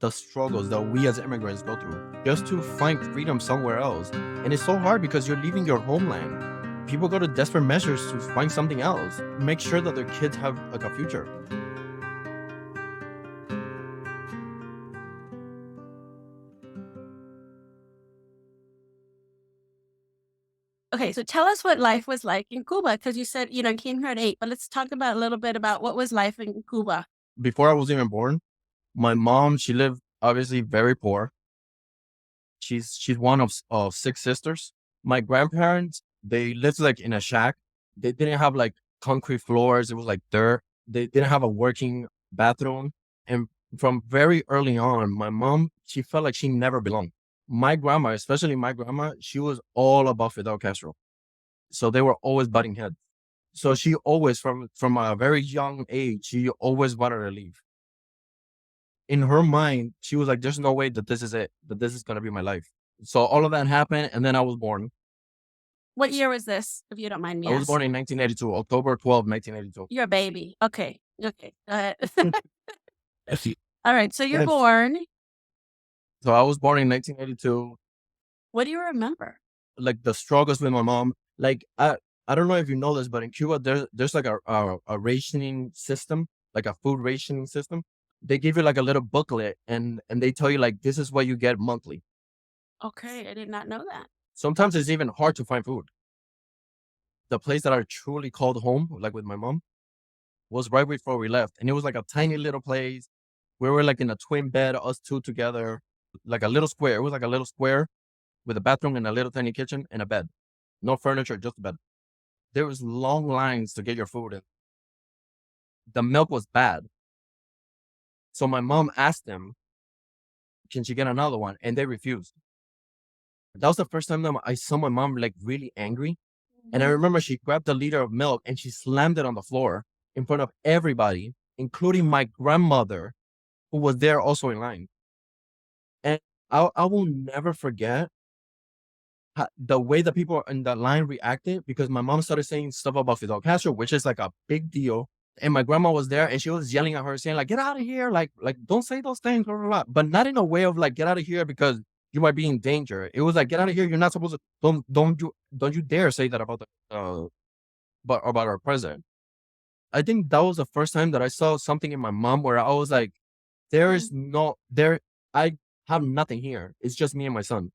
the struggles that we as immigrants go through just to find freedom somewhere else. And it's so hard because you're leaving your homeland. People go to desperate measures to find something else, make sure that their kids have like a future. Okay, so tell us what life was like in Cuba, because you said, you came here at 8, but let's talk about a little bit about what was life in Cuba. Before I was even born, my mom, she lived obviously very poor. She's one of 6 sisters. My grandparents, they lived like in a shack. They didn't have like concrete floors. It was like dirt. They didn't have a working bathroom. And from very early on, my mom, she felt like she never belonged. My grandma, especially my grandma, she was all about Fidel Castro. So they were always butting heads. So she always, from a very young age, she always wanted to leave. In her mind, she was like, there's no way that this is it, that this is going to be my life. So all of that happened, and then I was born. What year was this, if you don't mind me I was born asking? in 1982, October 12, 1982. You're a baby. Okay. Okay. Go ahead. Yes. All right. So you're Yes. born. So I was born in 1982. What do you remember? Like the struggles with my mom. Like I don't know if you know this, but in Cuba there's like a rationing system, like a food rationing system. They give you like a little booklet, and they tell you like this is what you get monthly. Okay. I did not know that. Sometimes it's even hard to find food. The place that I truly called home, like with my mom, was right before we left. And it was like a tiny little place. We were like in a twin bed, us two together, like a little square. It was like a little square with a bathroom and a little tiny kitchen and a bed. No furniture, just a bed. There was long lines to get your food, and the milk was bad. So my mom asked them, can she get another one? And they refused. That was the first time that I saw my mom like really angry. And I remember she grabbed a liter of milk and she slammed it on the floor in front of everybody, including my grandmother, who was there also in line. And I will never forget the way the people in the line reacted, because my mom started saying stuff about Fidel Castro, which is like a big deal. And my grandma was there and she was yelling at her, saying like, get out of here. Like, don't say those things, blah, blah, blah. But not in a way of like, get out of here because you might be in danger. It was like, get out of here. You're not supposed to, don't you dare say that about about our president. I think that was the first time that I saw something in my mom where I was like, there is no, I have nothing here. It's just me and my son.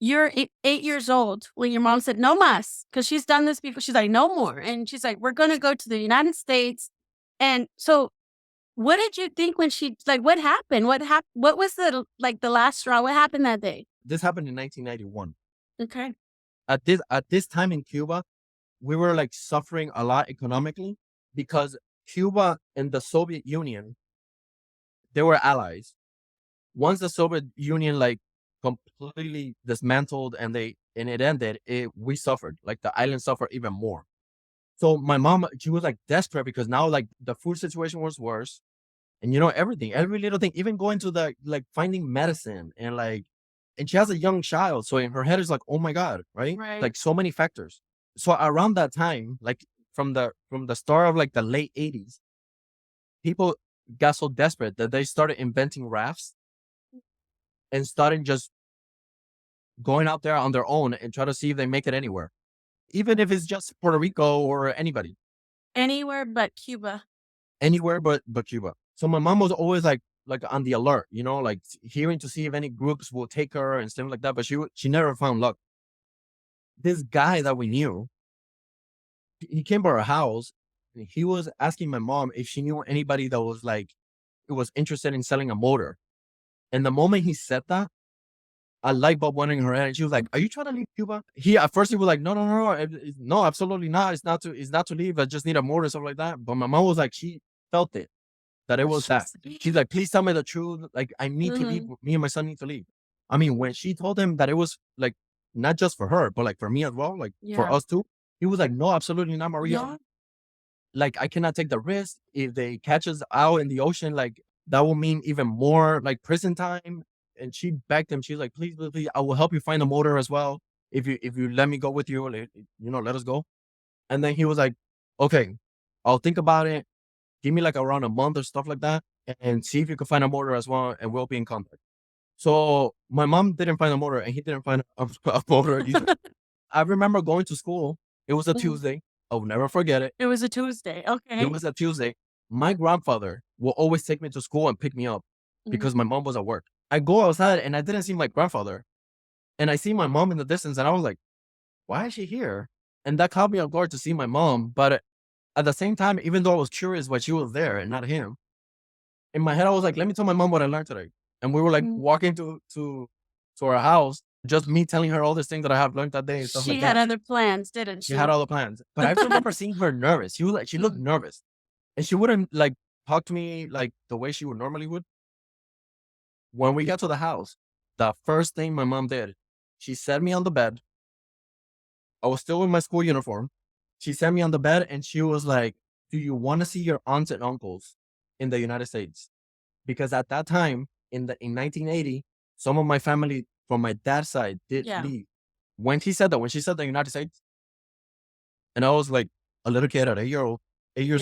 You're 8 years old when your mom said, no mas, because she's done this before. She's like, no more. And she's like, we're going to go to the United States. And so what did you think when she, like, what happened? What was the last straw? What happened that day? This happened in 1991. Okay. At this time in Cuba, we were like suffering a lot economically because Cuba and the Soviet Union, they were allies. Once the Soviet Union like completely dismantled and it ended, we suffered. Like the island suffered even more. So my mom, she was like desperate because now like the food situation was worse. And everything, every little thing, even going to the like finding medicine and she has a young child. So in her head is like, oh my God, right? Right. Like so many factors. So around that time, like from the start of like the late 80s, people got so desperate that they started inventing rafts and starting just going out there on their own and try to see if they make it anywhere, even if it's just Puerto Rico or anybody. Anywhere but Cuba. Anywhere but Cuba. So my mom was always like on the alert, like hearing to see if any groups will take her and stuff like that. But she never found luck. This guy that we knew, he came to our house and he was asking my mom if she knew anybody that was like, it was interested in selling a motor. And the moment he said that, a light bulb went in her head and she was like, are you trying to leave Cuba? At first he was like, no, absolutely not. It's not to leave. I just need a motor, stuff like that. But my mom was like, felt it, that it was that. She's She's like, please tell me the truth. Like, I need to leave. Mhm. Me and my son need to leave. I mean, when she told him that it was like, not just for her, but like for me as well, like for Yeah. us too, he was like, no, absolutely not, Maria. Yeah. Like, I cannot take the risk. If they catch us out in the ocean, like, that will mean even more like prison time. And she begged him. She's like, please, please, please, I will help you find a motor as well. If you let me go with you, like, let us go. And then he was like, okay, I'll think about it. Give me like around a month or stuff like that, and see if you can find a motor as well, and we'll be in contact. So my mom didn't find a motor, and he didn't find a motor either. I remember going to school. It was a Mhm. Tuesday. I'll never forget it. It was a Tuesday. It Okay. was a Tuesday. My grandfather will always take me to school and pick me up Mhm. because my mom was at work. I go outside and I didn't see my grandfather, and I see my mom in the distance, and I was like, "Why is she here?" And that caught me off guard to see my mom. But at the same time, even though I was curious why she was there and not him, in my head I was like, "Let me tell my mom what I learned today." And we were like Mhm. walking to our house, just me telling her all these things that I have learned that day and stuff She like had that. other plans, didn't She had she? all the plans, but I remember seeing her nervous. She looked Mhm. nervous. And she wouldn't like talk to me like the way she would normally would. When we got to the house, the first thing my mom did, she set me on the bed. I was still in my school uniform. She set me on the bed and she was like, do you want to see your aunts and uncles in the United States? Because at that time, in 1980, some of my family from my dad's side did Yeah. leave. When she said the United States, and I was like a little kid at 8 years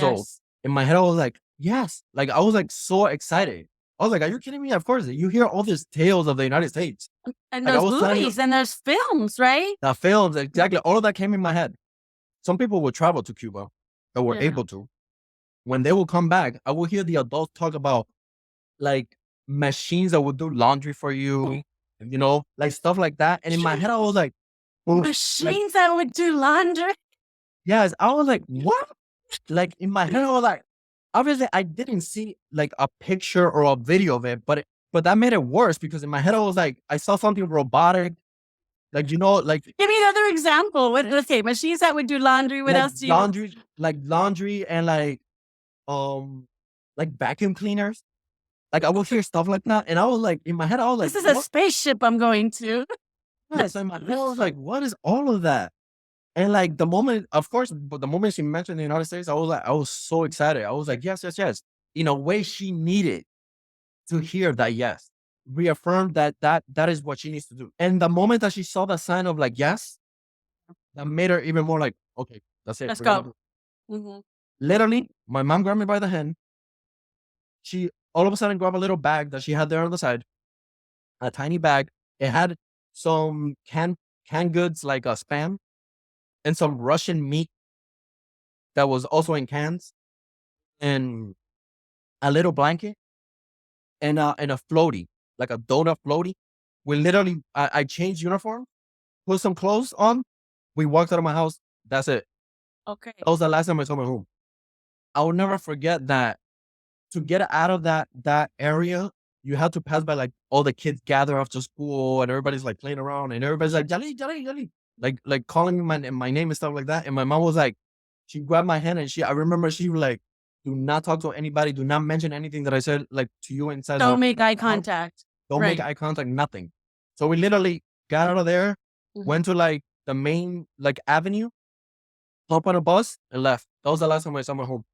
old. Yes. In my head, I was like, yes. Like, I was like so excited. I was like, are you kidding me? Of course. You hear all these tales of the United States. And Like, I those was telling you, movies and those films, right? the films, exactly. All of that came in my head. Some people would travel to Cuba or were Yeah. able to. When they will come back, I will hear the adults talk about like machines that would do laundry for you, like stuff like that. And in my head, I was like, "Oof," like, Machines that would do laundry. yes, I was like, what? Like in my head, I was like, obviously, I didn't see like a picture or a video of it, but that made it worse because in my head, I was like, I saw something robotic, like Give me another example. Okay, machines that would do laundry. What else do you? like laundry and like vacuum cleaners. Like I would hear stuff like that, and I was like, in my head, I was like, This is a what? spaceship I'm going to. Yeah, so in my head, I was like, what is all of that? And like the moment, of course, but the moment she mentioned the United States, I was like, I was so excited. I was like, yes, yes, yes. In a way, she needed to hear that yes, reaffirm that is what she needs to do. And the moment that she saw the sign of like yes, that made her even more like, okay, that's it. Let's We're gonna go. do it. Mhm. Literally, my mom grabbed me by the hand. She all of a sudden grabbed a little bag that she had there on the side, a tiny bag. It had some canned goods like a spam and some Russian meat that was also in cans and a little blanket and a floaty, like a donut floaty. We literally, I changed uniform, put some clothes on. We walked out of my house. That's it. Okay. That was the last time I saw my home. I will never forget that. To get out of that area, you have to pass by like all the kids gather after school and everybody's like playing around and everybody's like Jali, Jali, Jali, like calling me my name and stuff like that. And my mom was like, she grabbed my hand and I remember she was like, do not talk to anybody, do not mention anything that I said like to you inside Don't make eye the house. contact. Don't make Right. eye contact, nothing. So we literally got out of there, Mhm. went to like the main like avenue, hopped on a bus and left. That was the last time I saw my home.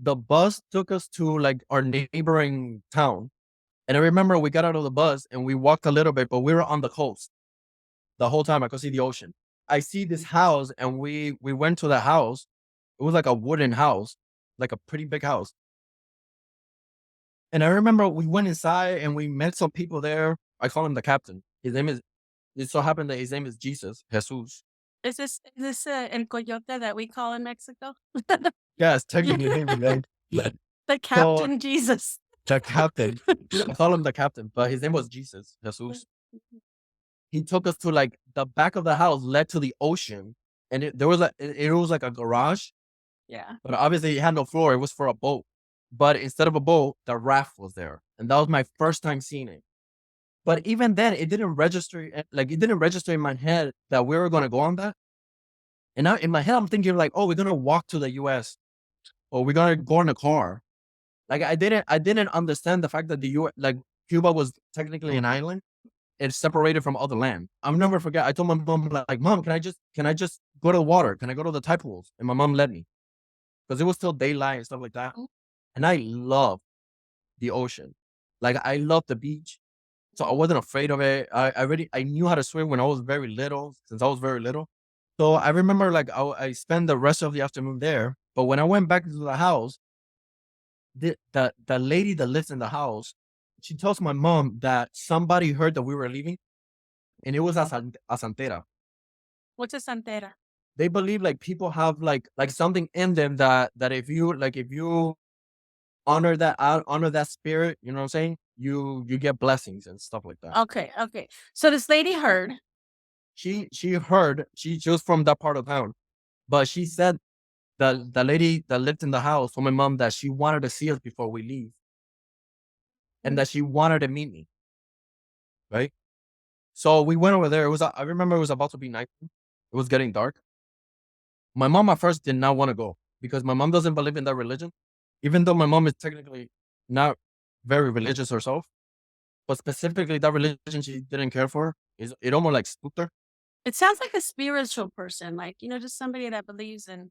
The bus took us to like our neighboring town. And I remember we got out of the bus and we walked a little bit, but we were on the coast the whole time. I could see the ocean. I see this house and we went to the house. It was like a wooden house, like a pretty big house. And I remember we went inside and we met some people there. I call him the captain. It so happened that his name is Jesus. Is this el coyote that we call in Mexico? Yes, technically him, right? But The so Captain Jesus. the captain, I call him the captain, but his name was Jesus. He took us to like the back of the house led to the ocean, and it was like a garage, Yeah. but obviously it had no floor. It was for a boat, but instead of a boat, the raft was there, and that was my first time seeing it. But even then, it didn't register. Like it didn't register in my head that we were gonna go on that. And now in my head, I'm thinking like, oh, we're gonna walk to the U.S. or we're gonna go in a car. Like I didn't understand the fact that the U like Cuba was technically an island. It's separated from other land. I'll never forget. I told my mom like, Mom, can I just go to the water? Can I go to the tide pools? And my mom let me because it was still daylight and stuff like that. And I love the ocean. Like I love the beach. So I wasn't afraid of it. I knew how to swim when I was very little, since I was very little. So I remember like I spent the rest of the afternoon there. But when I went back to the house, the lady that lives in the house, she tells my mom that somebody heard that we were leaving, and it was a santera. What's a santera? They believe like people have like something in them that if you honor that spirit, you know what I'm saying? You get blessings and stuff like that. Okay, okay. So this lady heard. She heard she was from that part of town, but she said the lady that lived in the house told my mom that she wanted to see us before we leave, and that she wanted to meet me. Right. So we went over there. I remember it was about to be night. It was getting dark. My mom at first did not want to go because my mom doesn't believe in that religion, even though my mom is technically not very religious herself. But specifically that religion she didn't care for. It almost like spooked her. It sounds like a spiritual person, like, just somebody that believes in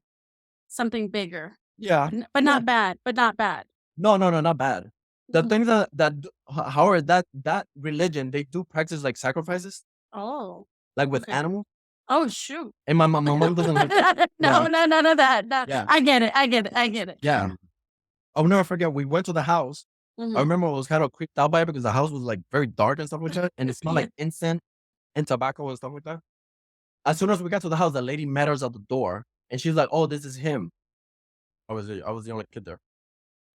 something bigger. Yeah. But Yeah. not bad, but not bad. No, not bad. The Mhm. thing however, that religion, they do practice like sacrifices, Oh, like with okay. animals. Oh, shoot. And my mom doesn't like that. No, Yeah. no, none of that. No. Yeah. I get it. I get it. I get it. Yeah. I'll never forget. We went to the house. I Mhm. remember I was kind of creeped out by it because the house was like very dark and stuff like that, and it smelled Yeah. like incense and tobacco and stuff like that. As soon as we got to the house, the lady met us at the door, and she's like, "Oh, this is him." I was the only kid there,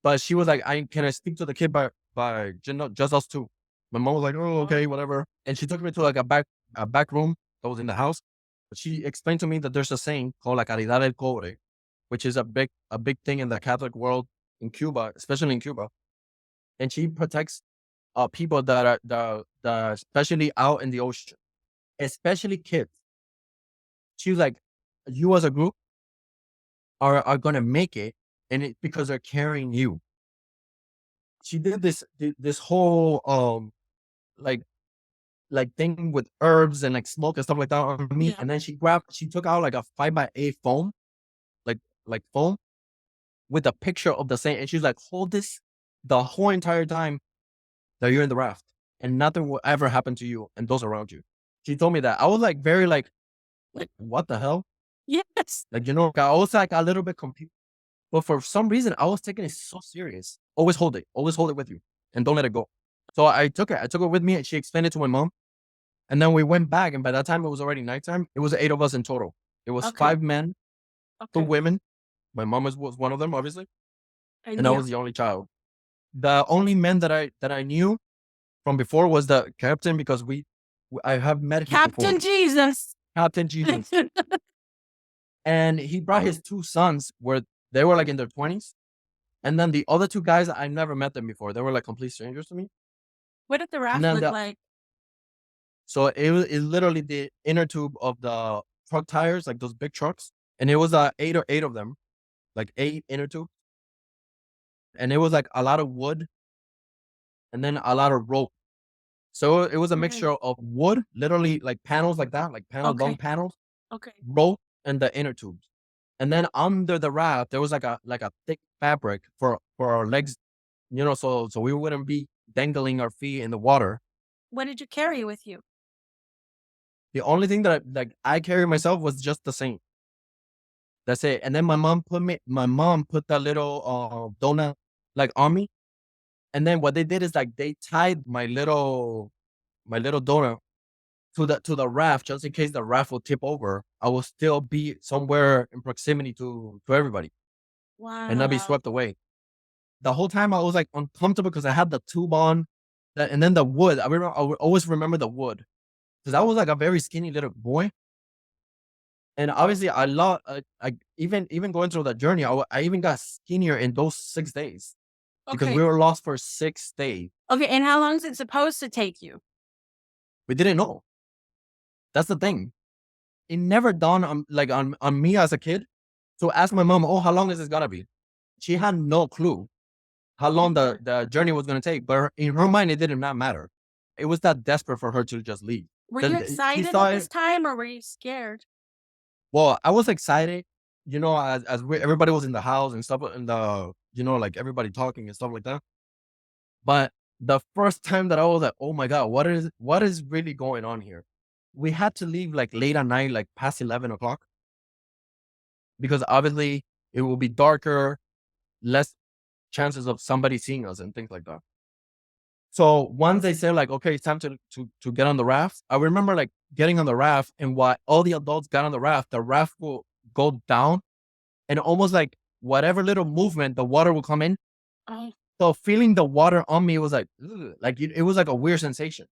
but she was like, "I can I speak to the kid by just us two." My mom was like, "Oh, okay, whatever," and she took me to like a back room that was in the house. But she explained to me that there's a saying called "La caridad del cobre," which is a big thing in the Catholic world in Cuba, especially in Cuba, and she protects people that are especially out in the ocean, especially kids. She was like, "You as a group are gonna make it, and it because they're carrying you." She did this whole like thing with herbs and like smoke and stuff like that on me, Yeah. and then she took out like a 5x8 foam, like foam with a picture of the saint, and she's like, "Hold this the whole entire time that you're in the raft, and nothing will ever happen to you and those around you." She told me that. I was like very like what the hell? Yes. Like, I was like a little bit confused. But for some reason, I was taking it so serious. Always hold it with you and don't let it go. So I took it. I took it with me and she explained it to my mom. And then we went back. And by that time, it was already nighttime. It was 8 of us in total. It was Okay. 5 men, 2 Okay. women. My mom was one of them, obviously. And I Yeah. was the only child. The only men that I knew from before was the captain because I have met him before. Captain Jesus. Captain Jesus. And he brought his 2 sons where they were like in their 20s. And then the other 2 guys, I never met them before. They were like complete strangers to me. What did the And raft then look like? so it's literally the inner tube of the truck tires, like those big trucks. And it was 8 of them, like 8 inner tubes. And it was like a lot of wood and then a lot of rope. So it was a Okay. mixture of wood, literally like panels like that, like long Okay. panels, Okay. rope, and the inner tubes. And then under the raft, there was like a thick fabric for our legs, so we wouldn't be dangling our feet in the water. What did you carry with you? The only thing that I carried myself was just the same. That's it. And then my mom put that little donut like on me. And then what they did is like they tied my little donut to the raft just in case the raft will tip over. I will still be somewhere in proximity to everybody and not be Wow. swept away. The whole time I was like uncomfortable because I had the tube on, and then the wood. I would always remember the wood because I was like a very skinny little boy, and obviously I even going through that journey. I even got skinnier in those 6 days because Okay. we were lost for 6 days. Okay. And how long is it supposed to take you? We didn't know. That's the thing. It never dawned on me as a kid to ask my mom, "Oh, how long is this gonna be?" She had no clue. how long the journey was going to take. But in her mind, it did not matter. It was that desperate for her to just leave. Were you Then she excited saw at this it. time or were you scared? Well, I was excited, as everybody was in the house and stuff, and like everybody talking and stuff like that. But the first time that I was like, oh my God, what is really going on here? We had to leave like late at night, like past 11 o'clock, because obviously it will be darker, less chances of somebody seeing us and things like that. So once they said like, okay, it's time to get on the raft, I remember like getting on the raft, and while all the adults got on the raft will go down, and almost like whatever little movement, the water will come in. Oh, So feeling the water on me was like, ugh, like it was like a weird sensation,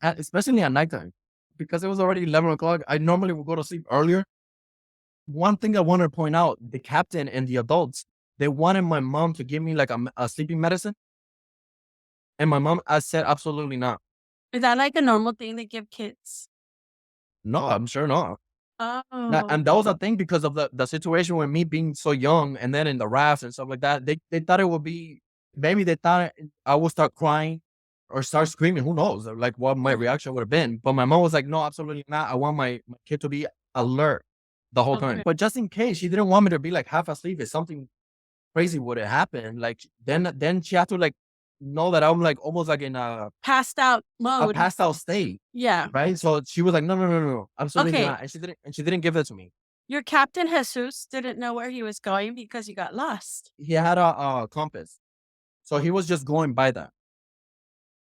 especially at nighttime, because it was already 11 o'clock. I normally would go to sleep earlier. One thing I want to point out, the captain and the adults, they wanted my mom to give me like a sleeping medicine. And my mom, I said, absolutely not. is that like a normal thing they give kids? No, I'm sure not. Oh, And that was a thing because of the situation with me being so young and then in the raft and stuff like that. They thought it would be, maybe they thought I would start crying or start screaming. Who knows? Like what my reaction would have been. But my mom was like, no, absolutely not. I want my kid to be alert the whole time. okay. But just in case, she didn't want me to be like half asleep if something crazy would have happened. Like then she had to like know that I'm like almost like in Passed out a mode. passed out state. Yeah. Right. So she was like, no, no, no, no, no, absolutely Okay. not. And she didn't give it to me. Your Captain Jesus didn't know where he was going because you got lost. He had a compass. So he was just going by that.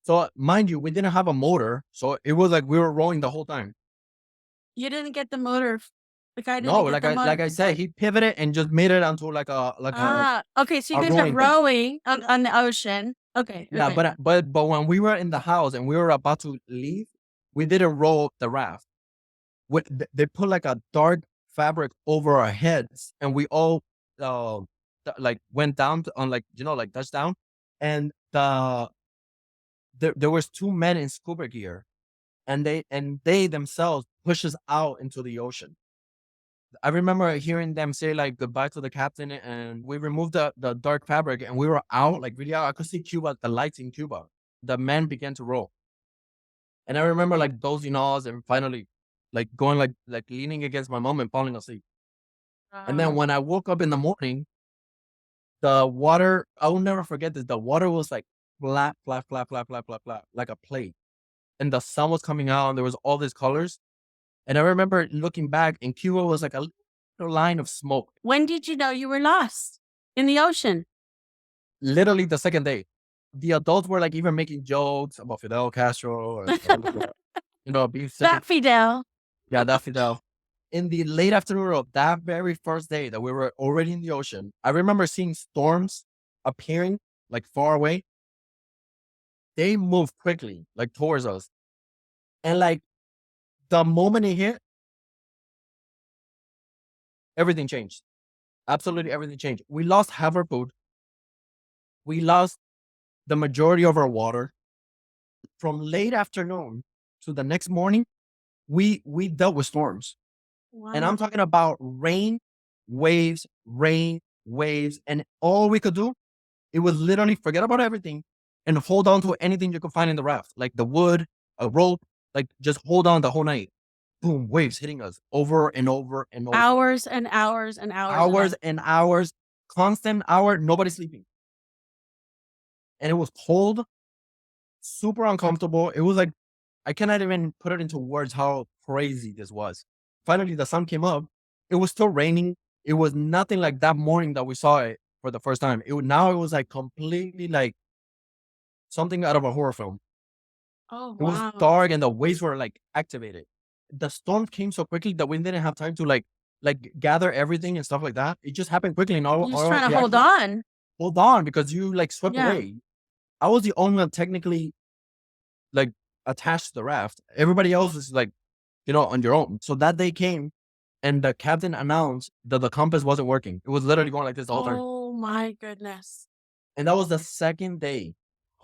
So mind you, we didn't have a motor. So it was like we were rowing the whole time. You didn't get the motor. The guy No, didn't get the motor. like I said, he pivoted and just made it onto like Okay. So you a guys are rowing thing. rowing on the ocean. Okay. Yeah, Okay. but when we were in the house and we were about to leave, we didn't row the raft. They put like a dark fabric over our heads, and we all like went down on like like touched down, and there was two men in scuba gear, and they themselves pushed us out into the ocean. I remember hearing them say like goodbye to the captain, and we removed the dark fabric, and we were out, like really out. I could see Cuba, the lights in Cuba. The men began to roll, and I remember like dozing off and finally like going like leaning against my mom and falling asleep. And then when I woke up in the morning, the water, I will never forget this. The water was like flat, flat, flat, flat, flat, flat, flat, like a plate. And the sun was coming out and there was all these colors. And I remember looking back, and Cuba was like a little line of smoke. When did you know you were lost in the ocean? Literally the second day. The adults were like even making jokes about Fidel Castro or being That Fidel. yeah, that Fidel. In the late afternoon of that very first day that we were already in the ocean, I remember seeing storms appearing like far away. They moved quickly, like towards us. And like the moment it hit, everything changed. Absolutely everything changed. We lost half our food. We lost the majority of our water. From late afternoon to the next morning, we dealt with storms. And I'm Wow. talking about rain, waves, and all we could do, it was literally forget about everything and hold on to anything you could find in the raft, like the wood, a rope, like just hold on the whole night. Boom, waves hitting us over and over and over. Hours and hours and hours. Hours and hours, constant hour, nobody sleeping. And it was cold, super uncomfortable. It was like, I cannot even put it into words how crazy this was. Finally, the sun came up. It was still raining. It was nothing like that morning that we saw it for the first time. Now it was like completely like something out of a horror film. Oh, It was wow. dark and the waves were like activated. The storm came so quickly that we didn't have time to like gather everything and stuff like that. It just happened quickly. And You're just trying to hold on. hold on because you like swept Yeah. away. I was the only one technically like attached to the raft. Everybody else was like, on your own. So that day came and the captain announced that the compass wasn't working. It was literally going like this the whole time. Oh my goodness. And that was the second day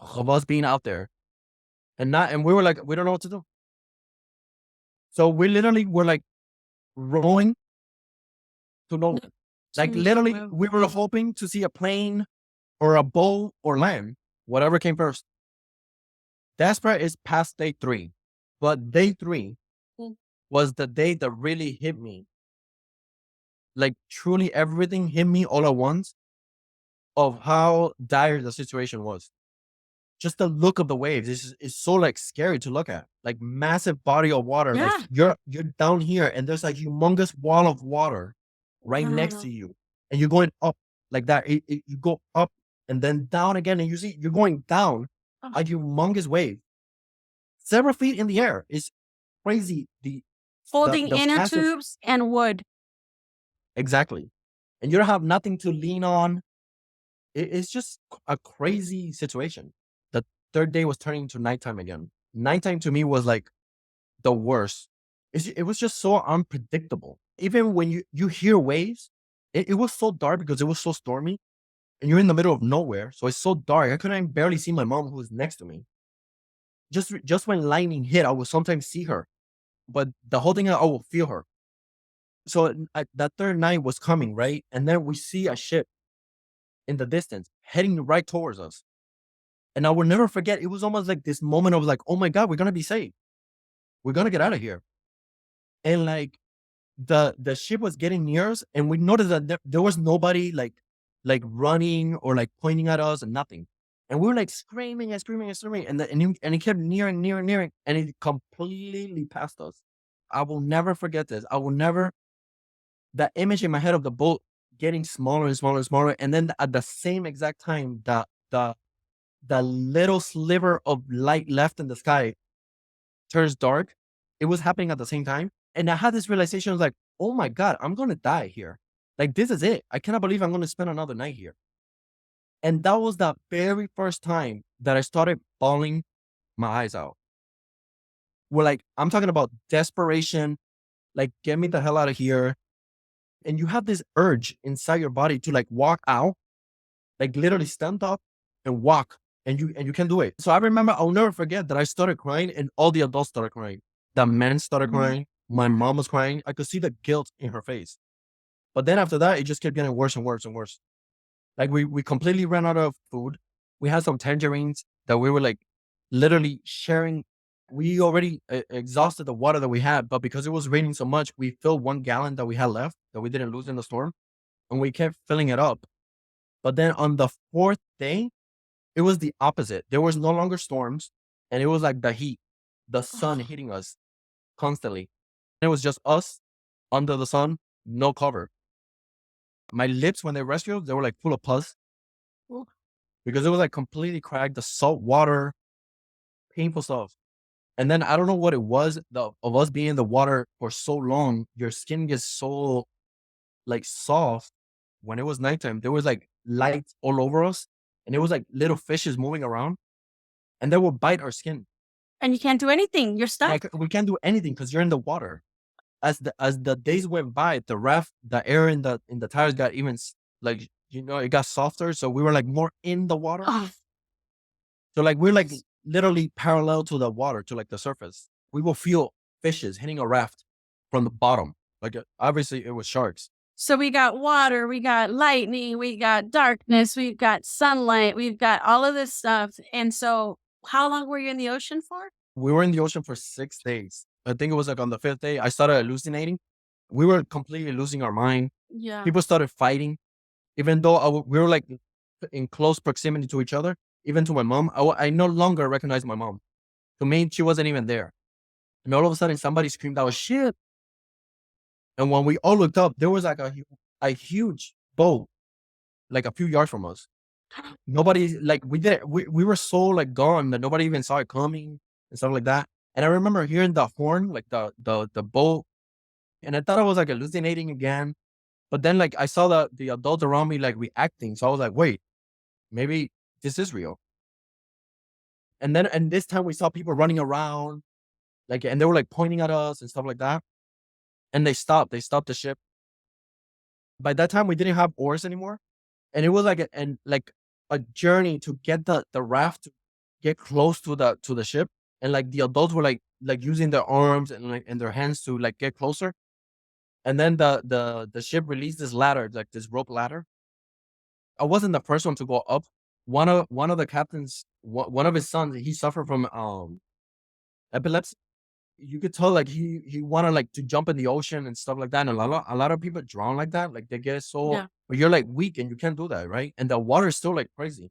of us being out there. And we were like, we don't know what to do. So we literally were like rowing to nowhere. Like literally we were hoping to see a plane or a bull or lamb, whatever came first. Desperate is past day 3, but day 3 Mm. was the day that really hit me. Like truly everything hit me all at once of how dire the situation was. Just the look of the waves is so like scary to look at. Like massive body of water. Like Yeah. you're down here and there's like humongous wall of water right next to Wow. you. And you're going up like that. You go up and then down again, and you see you're going down Oh, a humongous wave. Several feet in the air. Is crazy. folding The inner massive. tubes and wood. Exactly. And you don't have nothing to lean on. It's just a crazy situation. The third day was turning to nighttime again. Nighttime to me was like the worst. It was just so unpredictable. Even when you hear waves, it was so dark because it was so stormy, and you're in the middle of nowhere. So it's so dark. I couldn't barely see my mom who was next to me. Just when lightning hit, I would sometimes see her, but the whole thing I will feel her. So that third night was coming, right? And then we see a ship in the distance heading right towards us. And I will never forget, it was almost like this moment of like, oh my God, we're gonna be safe. We're gonna get out of here. And like the ship was getting near us, and we noticed that there was nobody like running or like pointing at us and nothing. And we were like screaming and screaming and screaming, and it kept nearing, nearing, nearing, and it completely passed us. I will never forget this. I will never that image in my head of the boat getting smaller and smaller and smaller, and then at the same exact time, the little sliver of light left in the sky turns dark. It was happening at the same time. And I had this realization of like, oh my God, I'm going to die here. Like, this is it. I cannot believe I'm going to spend another night here. And that was the very first time that I started bawling my eyes out. Where like, I'm talking about desperation, like, get me the hell out of here. And you have this urge inside your body to like walk out, like literally stand up and walk. And you can do it. So I remember, I'll never forget that I started crying and all the adults started crying. The men started crying. My mom was crying. I could see the guilt in her face. But then after that, it just kept getting worse and worse and worse. Like we completely ran out of food. We had some tangerines that we were like literally sharing. We already exhausted the water that we had, but because it was raining so much, we filled 1 gallon that we had left that we didn't lose in the storm, and we kept filling it up. But then on the fourth day, it was the opposite. There was no longer storms, and it was like the heat, the sun hitting us constantly. It was just us under the sun, no cover. My lips, when they rescued, they were like full of pus because it was like completely cracked. The salt water, painful stuff. And then I don't know what it was of us being in the water for so long. Your skin gets so like soft. When it was nighttime, there was like lights all over us, and it was like little fishes moving around, and they would bite our skin. And you can't do anything. You're stuck. Like we can't do anything because you're in the water. As the days went by, the air in the tires got even like it got softer. So we were like more in the water. Oh, So like we're like literally parallel to the water, to like the surface. We will feel fishes hitting a raft from the bottom. Like obviously it was sharks. so we got water, we got lightning, we got darkness, we've got sunlight, we've got all of this stuff. And so, how long were you in the ocean for? We were in the ocean for 6 days. I think it was like on the 5th day, I started hallucinating. We were completely losing our mind. Yeah. People started fighting, even though we were like in close proximity to each other. Even to my mom, I no longer recognized my mom. To me, she wasn't even there. And all of a sudden, somebody screamed out, "Shit!" And when we all looked up, there was like a huge boat, like a few yards from us. Nobody, like we were so like gone that nobody even saw it coming and stuff like that. And I remember hearing the horn, like the boat, and I thought I was like hallucinating again. But then like I saw the adults around me like reacting, so I was like, wait, maybe this is real. And this time we saw people running around, like, and they were like pointing at us and stuff like that. And they stopped. They stopped the ship. By that time, we didn't have oars anymore, and it was like a journey to get the raft to get close to the ship. And like the adults were like using their arms and like and their hands to like get closer. And then the ship released this ladder, like this rope ladder. I wasn't the first one to go up, one of the captains, one of his sons, he suffered from epilepsy. You could tell like he wanted like to jump in the ocean and stuff like that. And a lot of people drown like that. Like they get so, Yeah. but you're like weak and you can't do that, right? And the water is still like crazy.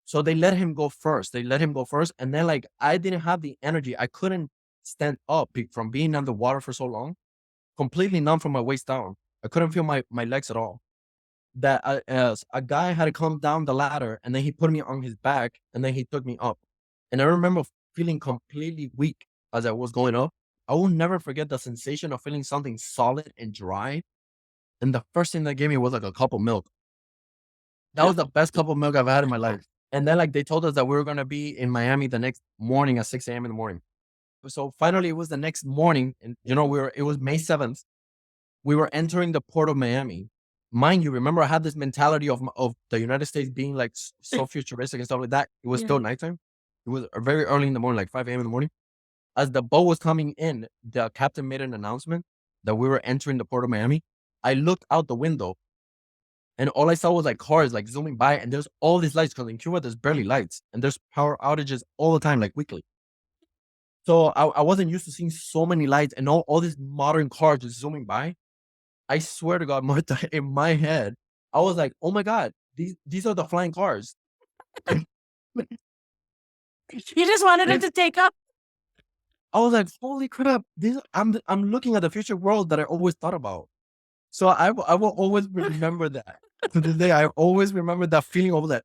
So they let him go first. They let him go first. And then like I didn't have the energy. I couldn't stand up from being underwater for so long, completely numb from my waist down. I couldn't feel my legs at all. That as a guy had to come down the ladder and then he put me on his back and then he took me up. And I remember feeling completely weak as I was going up. I will never forget the sensation of feeling something solid and dry. And the first thing they gave me was like a cup of milk. That was the best cup of milk I've had in my life. And then like they told us that we were gonna be in Miami the next morning at 6 a.m. in the morning. So finally it was the next morning, and it was May 7th. We were entering the port of Miami. Mind you, remember I had this mentality of the United States being like so futuristic and stuff like that. It was Yeah. still nighttime. It was very early in the morning, like 5 a.m. in the morning. As the boat was coming in, the captain made an announcement that we were entering the port of Miami. I looked out the window and all I saw was like cars like zooming by, and there's all these lights because in Cuba there's barely lights and there's power outages all the time, like weekly. So I wasn't used to seeing so many lights and all these modern cars just zooming by. I swear to God, Martha, in my head, I was like, "Oh my God, these are the flying cars." You just wanted him And to take up. I was like, "Holy crap! I'm looking at the future world that I always thought about." So I will always remember that to this day. I always remember that feeling of that,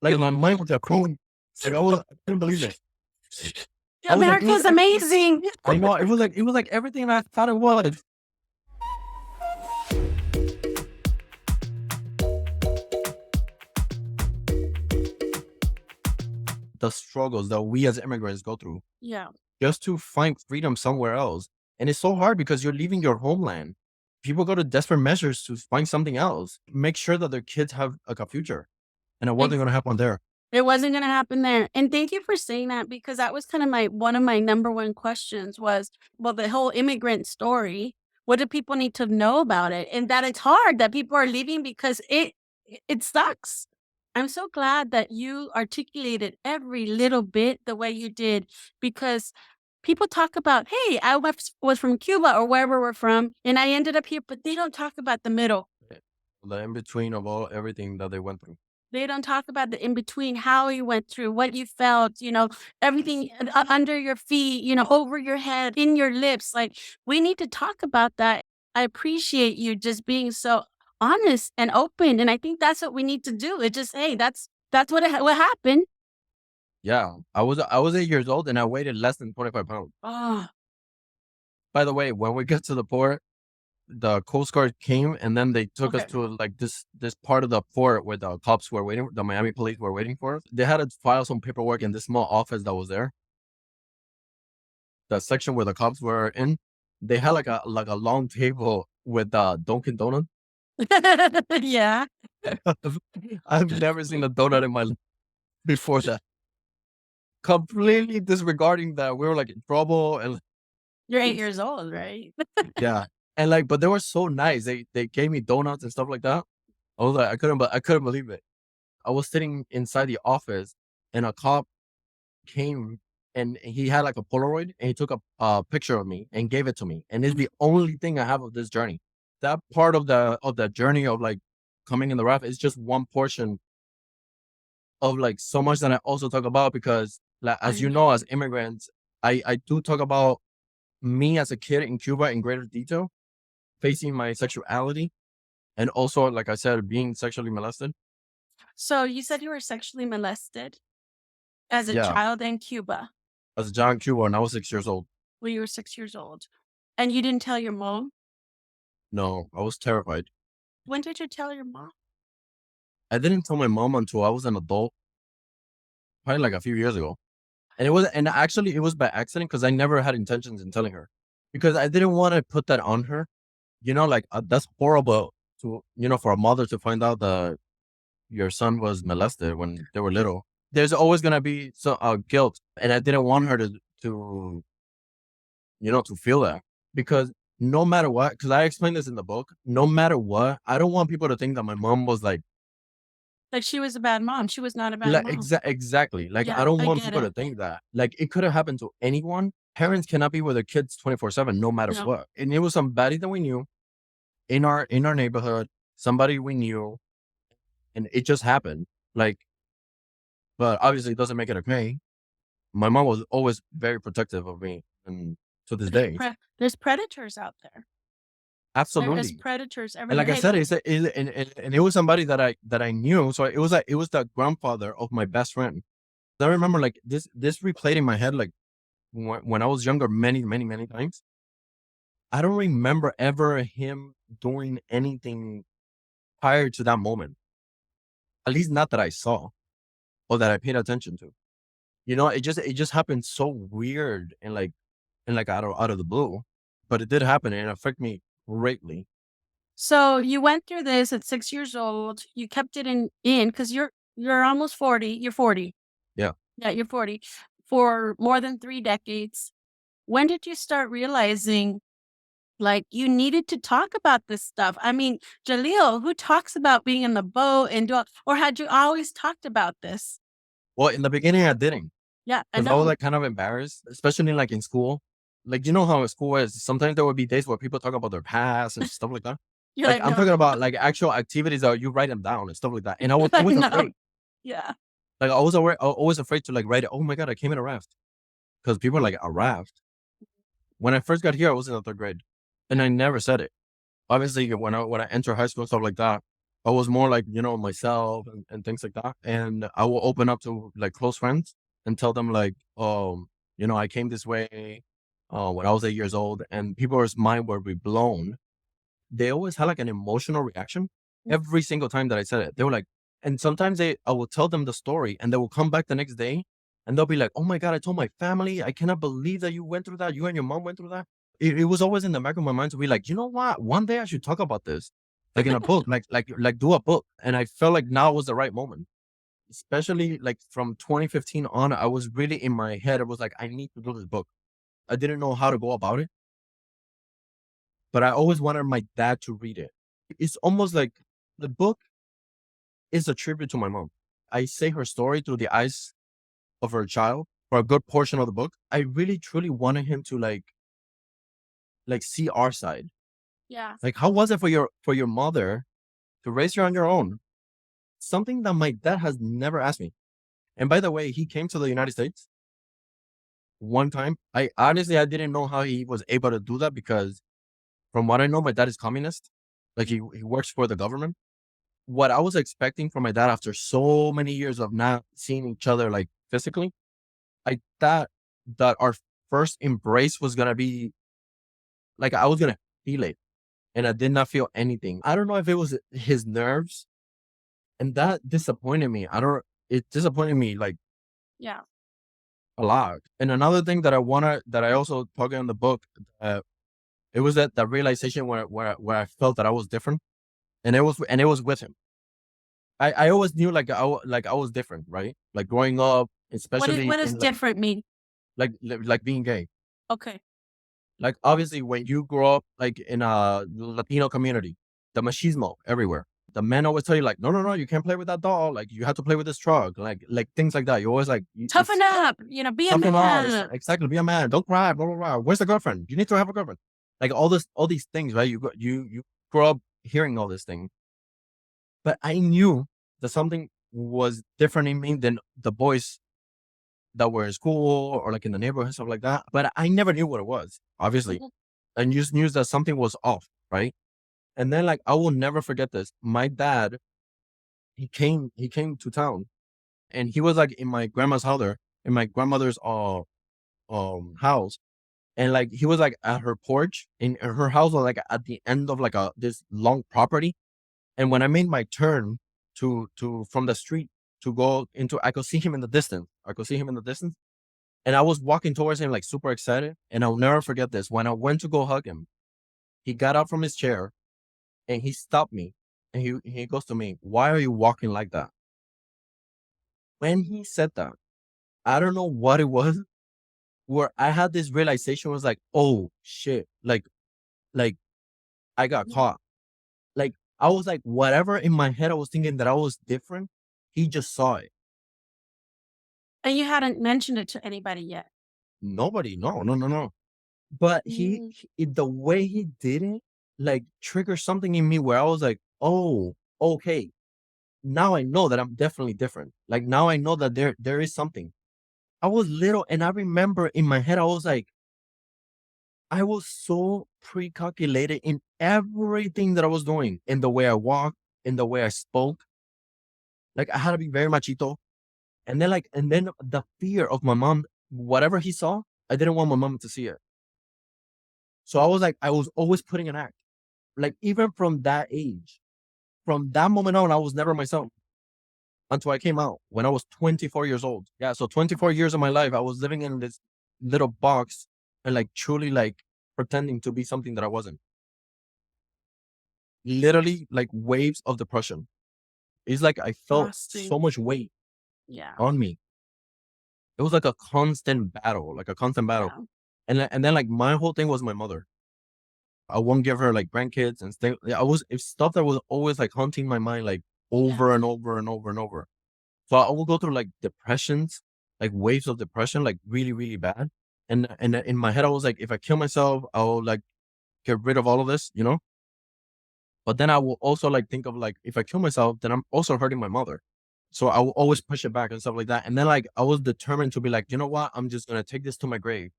like my mind was like, "Boom." Like I couldn't believe it. I was like, America's amazing. I know it was like everything I thought it was. The struggles that we as immigrants go through Yeah. just to find freedom somewhere else. And it's so hard because you're leaving your homeland. People go to desperate measures to find something else, make sure that their kids have like a future. And it wasn't going to happen there. It wasn't gonna happen there. And thank you for saying that because that was kind of one of my number one questions was, well, the whole immigrant story. What do people need to know about it? And that it's hard that people are leaving because it sucks. I'm so glad that you articulated every little bit the way you did because people talk about, hey, I was from Cuba or wherever we're from, and I ended up here, but they don't talk about the middle. The in between of all everything that they went through. They don't talk about the in between, how you went through, what you felt, everything under your feet, over your head, in your lips. Like, we need to talk about that. I appreciate you just being so honest and open. And I think that's what we need to do. It just, hey, that's what happened. Yeah. I was 8 years old and I weighed less than 25 pounds. Oh, By the way, when we got to the port, the Coast Guard came and then they took us okay. to like this part of the port where the cops were waiting, the Miami police were waiting for us. They had to file some paperwork in this small office that was there. The section where the cops were in, they had like a long table with Dunkin' Donut. Yeah. I've never seen a donut in my life before that. Completely disregarding that we were like in trouble and You're 8 years old, right? yeah. And like, but they were so nice. They gave me donuts and stuff like that. I was like, I couldn't believe it. I was sitting inside the office and a cop came and he had like a Polaroid and he took a picture of me and gave it to me. And it's the only thing I have of this journey. That part of the journey of like coming in the raft is just one portion of like so much that I also talk about because like as I you know. know, as immigrants, I do talk about me as a kid in Cuba in greater detail, facing my sexuality and also like I said, being sexually molested. So you said you were sexually molested as a Yeah. child in Cuba As a child in Cuba when I was 6 years old. when you were 6 years old. And you didn't tell your mom? No, I was terrified. When did you tell your mom? I didn't tell my mom until I was an adult, probably like a few years ago. And actually it was by accident because I never had intentions in telling her because I didn't want to put that on her. Like that's horrible to, for a mother to find out that your son was molested when they were little. There's always going to be some guilt. And I didn't want her to, to feel that because no matter what, because I explained this in the book, no matter what, I don't want people to think that my mom was like Like she was a bad mom. She was not a bad mom. Exactly. Like, I Yeah, don't I want get people it. to think that. Like, it could have happened to anyone. Parents cannot be with their kids 24/7 no matter No. what. And it was somebody that we knew in our neighborhood, somebody we knew, and it just happened. Like, but obviously it doesn't make it okay. My mom was always very protective of me, and to this day. There's predators out there. There is Absolutely. predators And everywhere. like I Hey, said, and it was somebody that I knew. So it was the grandfather of my best friend. I remember like this replayed in my head like when I was younger many times. I don't remember ever him doing anything prior to that moment. At least not that I saw or that I paid attention to. You know, it just happened so weird and like out of the blue. But it did happen and it affected me greatly. so you went through this at 6 years old. You kept it in because you're almost 40. You're 40. Yeah. Yeah, you're 40 for more than 3 decades. When did you start realizing like you needed to talk about this stuff? I mean, Jalyll, who talks about being in the boat and do or had you always talked about this? Well, in the beginning I didn't. Yeah, I 'Cause I was, know. like, kind of embarrassed, especially, like, in school. Like, you know how school is, sometimes there would be days where people talk about their past and stuff like that. You're Like, like, I'm no, talking about, like, actual activities that you write them down and stuff like that, and I was I always know. afraid. Yeah. Like, I always afraid to, like, write it, "Oh my god, I came in a raft." Because people are like, "A raft?" When I first got here, I was in the 3rd grade, and I never said it. Obviously, when I entered high school and stuff like that, I was more like, you know, myself and things like that, and I will open up to, like, close friends and tell them, like, you know, "I came this way, when I was 8 years old," and people's mind would be blown. They always had, like, an emotional reaction every single time that I said it. They were like and sometimes I will tell them the story, and they will come back the next day, and they'll be like, "Oh my god, I told my family. I cannot believe that you went through that. You and your mom went through that." It was always in the back of my mind to be like, "You know what? One day I should talk about this, like, in a book, like, do a book." And I felt like now was the right moment. Especially, like, from 2015 on, I was really in my head, it was like, "I need to do this book." I didn't know how to go about it, but I always wanted my dad to read it. It's almost like the book is a tribute to my mom. I say her story through the eyes of her child for a good portion of the book. I really truly wanted him to see our side. Yeah. Like, how was it for your mother to raise you on your own? Something that my dad has never asked me. And by the way, he came to the United States one time. I didn't know how he was able to do that because from what I know, my dad is communist. Like he works for the government. What I was expecting from my dad after so many years of not seeing each other like physically, I thought that our first embrace was gonna be like I was gonna feel it. And I did not feel anything. I don't know if it was his nerves, and that disappointed me. I don't it disappointed me like Yeah. a lot. And another thing that I also talk in the book, it was that realization where I felt that I was different, and it was with him. I always knew like like I was different, right? Like growing up, especially What does in different mean? like being gay. Okay. Like obviously, when you grow up like in a Latino community, the machismo everywhere. The men always tell you like, no, no, no, you can't play with that doll. Like you have to play with this truck. Like things like that. You always like Toughen it's up, be a something wrong. man. Exactly. Be a man. Don't cry. Blah blah blah. Where's the girlfriend? You need to have a girlfriend. Like all these things, right? You grow up hearing all these things. But I knew that something was different in me than the boys that were in school or like in the neighborhood, stuff like that. But I never knew what it was, obviously. Mhm. And just knew that something was off, right? And then like I will never forget this. My dad, he came to town and he was like in my grandma's house there, in my grandmother's house. And like he was like at her porch and her house was like at the end of like a this long property. And when I made my turn to from the street to go into I could see him in the distance. I could see him in the distance. And I was walking towards him like super excited. And I'll never forget this. When I went to go hug him, he got up from his chair and he stopped me. And he goes to me, "Why are you walking like that?" When he said that, I don't know what it was, where I had this realization was like, oh shit. Like I got Mhm. caught. Like I was like, whatever in my head I was thinking that I was different. He just saw it. And you hadn't mentioned it to anybody yet? Nobody, no, no, no, no. But Mm, the way he did it, like, triggered something in me where I was like, "Oh, okay. Now I know that I'm definitely different. Like, now I know that there is something." I was little, and I remember in my head, I was like, I was so pre-calculated in everything that I was doing, in the way I walked, in the way I spoke. Like, I had to be very machito. And then the fear of my mom, whatever he saw, I didn't want my mom to see it. So I was like, I was always putting an act. Like, even from that age, from that moment on, I was never myself until I came out when I was 24 years old. Yeah. So 24 years of my life, I was living in this little box and like truly like pretending to be something that I wasn't. Literally like waves of depression. It's like I felt exhausting. so much weight Yeah, on me. It was like a constant battle, like a constant battle. yeah, And then like my whole thing was my mother. I won't give her like grandkids and stuff. Yeah, it's stuff that was always like haunting my mind like yeah. over and over and over and over. So I will go through like depressions, like waves of depression, like really, really bad. And in my head, I was like, if I kill myself, I'll like get rid of all of this, you know? But then I will also like think of like, if I kill myself, then I'm also hurting my mother. So I will always push it back and stuff like that. And then like I was determined to be like, you know what? I'm just gonna take this to my grave.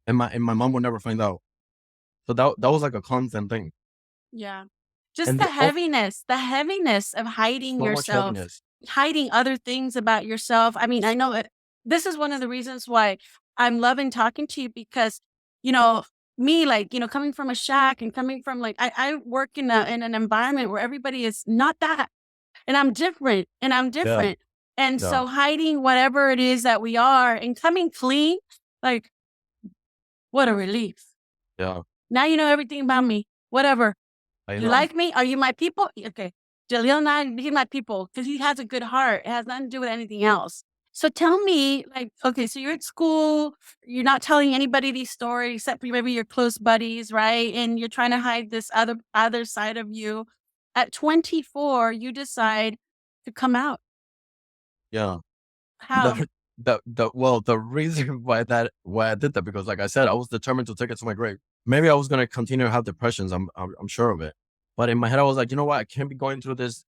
And my mom will never find out. So that was like a constant thing. Yeah. Just And the heaviness of hiding so much yourself, heaviness. hiding other things about yourself. I mean, I know it, this is one of the reasons why I'm loving talking to you because, you know, me, like, coming from a shack and coming from like, I work in an environment where everybody is not that. And I'm different and I'm Yeah. different. And Yeah. so hiding whatever it is that we are and coming clean, like, what a relief. Yeah. Now you know everything about me. Whatever. I You know. like me? Are you my people? Okay. Jalyll and I, he's my people because he has a good heart. It has nothing to do with anything else. So tell me, like, okay, so you're at school, you're not telling anybody these stories except for maybe your close buddies, right? And you're trying to hide this other side of you. At 24, you decide to come out. Yeah. How? The reason why I did that, because like I said, I was determined to take it to my grave. Maybe I was gonna continue to have depressions. I'm sure of it. But in my head, I was like, you know what? I can't be going through this,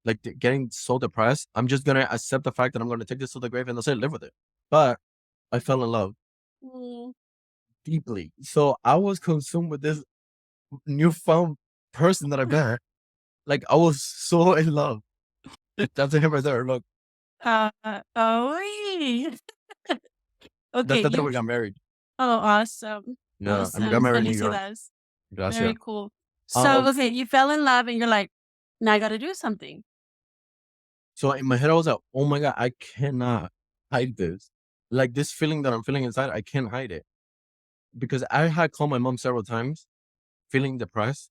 like getting so depressed. I'm just gonna accept the fact that I'm gonna take this to the grave and that's it, live with it. But I fell in love Mm, deeply. So I was consumed with this newfound person that I met. Like I was so in love. That's him right there. Look, oh, that's okay. the day we got married. Oh, awesome. Yeah, and we got Awesome. married in New York. Felicidades. Gracias. Very cool. So, Um, okay, you fell in love and you're like, now I got to do something. So in my head, I was like, "Oh my god, I cannot hide this. Like this feeling that I'm feeling inside, I can't hide it." Because I had called my mom several times, feeling depressed.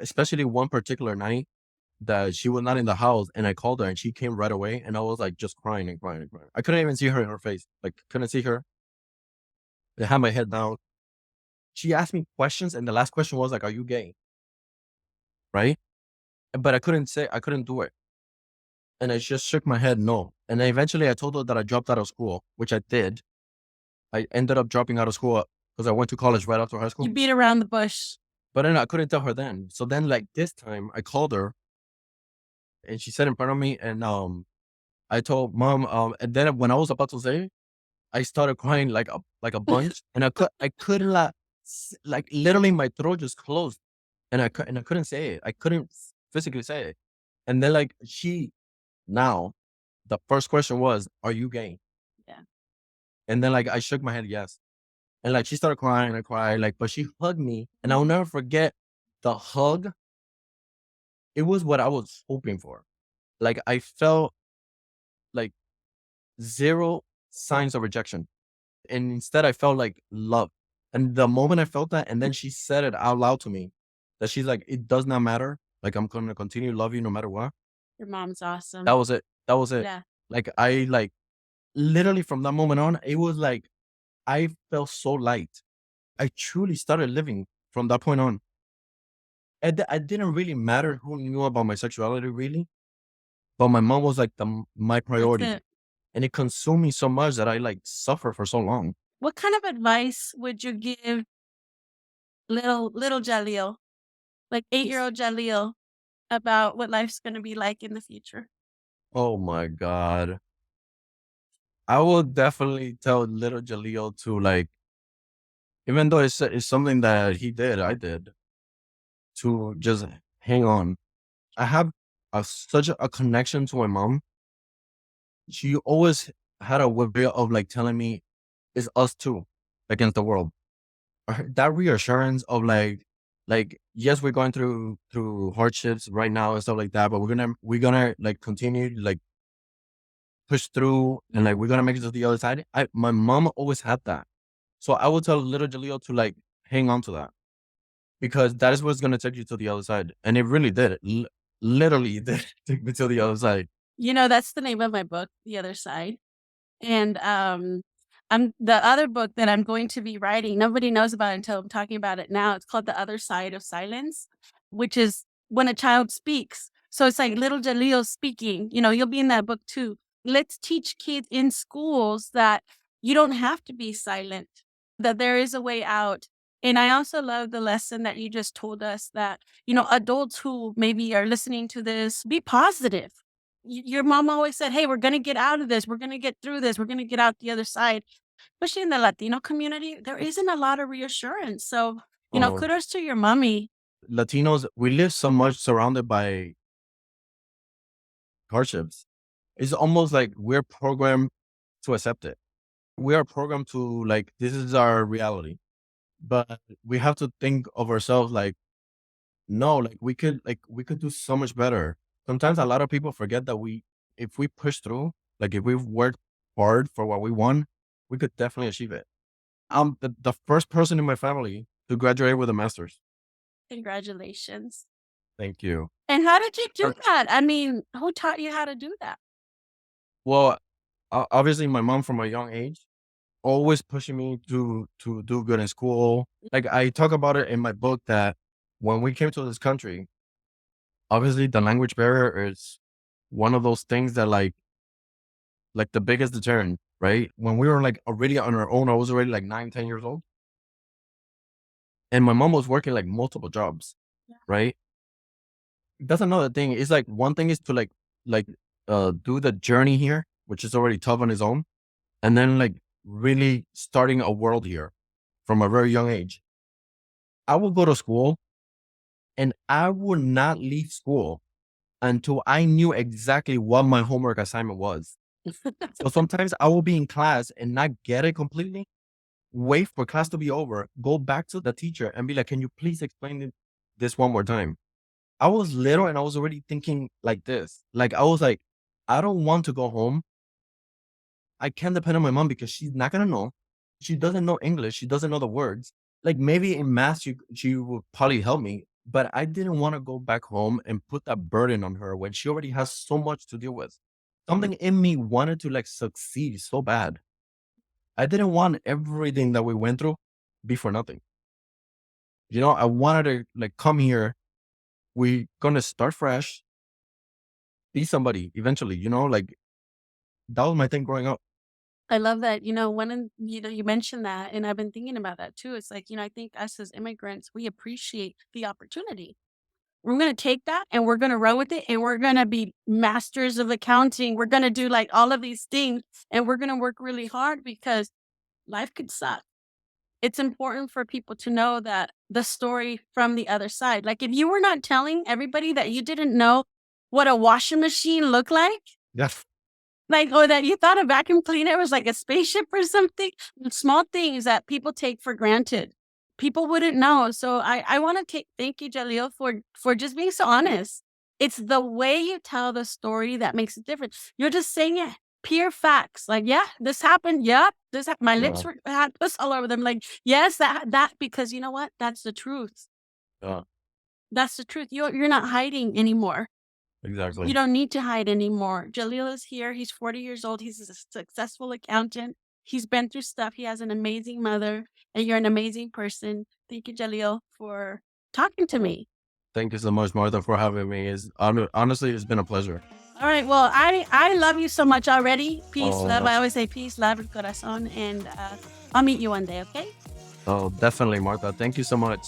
Especially one particular night that she was not in the house, and I called her, and she came right away, and I was like just crying and crying and crying. I couldn't even see her in her face, like couldn't see her. I had my head down. She asked me questions, and the last question was like, "Are you gay?" Right? But I couldn't do it, and I just shook my head no. And then eventually, I told her that I dropped out of school, which I did. I ended up dropping out of school because I went to college right after high You school. beat around the bush. But then I couldn't tell her then. So then, like this time, I called her and she sat in front of me, and I told mom. And then when I was about to say, I started crying like a bunch, and I couldn't like literally my throat just closed, and I couldn't say it. I couldn't physically say it. And then like now, the first question was, "Are you gay?" Yeah. And then like I shook my head yes. And, like, she started crying, I cried, like, but she hugged me, and I'll never forget the hug. It was what I was hoping for. Like, I felt, like, 0 signs of rejection, and instead, I felt, like, love. And the moment I felt that, and then she said it out loud to me, that she's like, "It does not matter. Like, I'm gonna continue to love you no matter what." Your mom's That awesome. was it. That was it. Yeah. Like, literally from that moment on, it was like, I felt so light. I truly started living from that point on. It didn't really matter who knew about my sexuality really, but my mom was like my That's priority, it. and it consumed me so much that I like suffer for so long. What kind of advice would you give little Jalyll, like 8-year-old Jalyll, about what life's gonna be like in the future? Oh my god. I will definitely tell little Jaleel to like, even though it's something that he did, I did, to just hang on. I have such a connection to my mom. She always had a way of like telling me it's us two against the world. That reassurance of like yes, we're going through hardships right now and stuff like that, but we're gonna like continue like push through and like we're gonna make it to the other side. My mom always had that. So I would tell little Jaleel to like hang on to that because that is what's gonna take you to the other side. And it really did. Literally did take me to the other side. You know, that's the name of my book, The Other Side. And, I'm the other book that I'm going to be writing, nobody knows about it until I'm talking about it now. It's called The Other Side of Silence, which is when a child speaks. So it's like little Jaleel speaking, you know, you'll be in that book too. Let's teach kids in schools that you don't have to be silent, that there is a way out. And I also love the lesson that you just told us that, you know, adults who maybe are listening to this, be positive. Your mom always said, "Hey, we're gonna get out of this. We're gonna get through this. We're gonna get out the other side." Especially in the Latino community, there isn't a lot of reassurance. So, you know, Oh, kudos to your mommy. Latinos, we live so much surrounded by hardships. It's almost like we're programmed to accept it. We are programmed to like this is our reality. But we have to think of ourselves like, no, like we could do so much better. Sometimes a lot of people forget that if we push through, like if we've worked hard for what we want, we could definitely achieve it. I'm the first person in my family to graduate with a master's. Congratulations. Thank you. And how did you do Uh, that? I mean, who taught you how to do that? Well, obviously, my mom from a young age always pushing me to do good in school. Like I talk about it in my book that when we came to this country, obviously the language barrier is one of those things that like the biggest deterrent, right? When we were like already on our own, I was already like 9, 10 years old. And my mom was working like multiple jobs, Yeah. right? That's another thing. It's like one thing is to like do the journey here, which is already tough on its own. And then like really starting a world here from a very young age. I will go to school and I would not leave school until I knew exactly what my homework assignment was. So sometimes I will be in class and not get it completely, wait for class to be over, go back to the teacher and be like, can you please explain this one more time? I was little and I was already thinking like this. Like I was like, I don't want to go home. I can't depend on my mom because she's not gonna know. She doesn't know English. She doesn't know the words. Like maybe in math she would probably help me, but I didn't want to go back home and put that burden on her when she already has so much to deal with. Something in me wanted to like succeed so bad. I didn't want everything that we went through be for nothing. You know, I wanted to like come here. We gonna start fresh, be somebody eventually. You know, like that was my thing growing up. I love that. You know, you know, you mentioned that, and I've been thinking about that too. It's like, you know, I think us as immigrants, we appreciate the opportunity. We're gonna take that and we're gonna run with it and we're gonna be masters of accounting. We're gonna do like all of these things and we're gonna work really hard because life could suck. It's important for people to know that the story from the other side. Like if you were not telling everybody that you didn't know what a washing machine looked Yes. like, or that you thought a vacuum cleaner was like a spaceship or something, small things that people take for granted. People wouldn't know. So I want to thank you, Jalyll, for just being so honest. It's the way you tell the story that makes a difference. You're just saying it, pure facts. Like, yeah, this happened. Yep, my lips Yeah. had puss all over them. Like, yes, that because you know what? That's the truth. Yeah. That's the truth. You're not hiding anymore. You Exactly. don't need to hide anymore. Jalyll is here. He's 40 years old. He's a successful accountant. He's been through stuff. He has an amazing mother, and you're an amazing person. Thank you, Jalyll, for talking to me. Thank you so much, Martha, for having me. Honestly, it's been a pleasure. All right. Well, I love you so much already. Peace, love. Oh, I always say peace, love, and corazón. And I'll meet you one day, okay? oh, definitely, Martha. Thank you so much.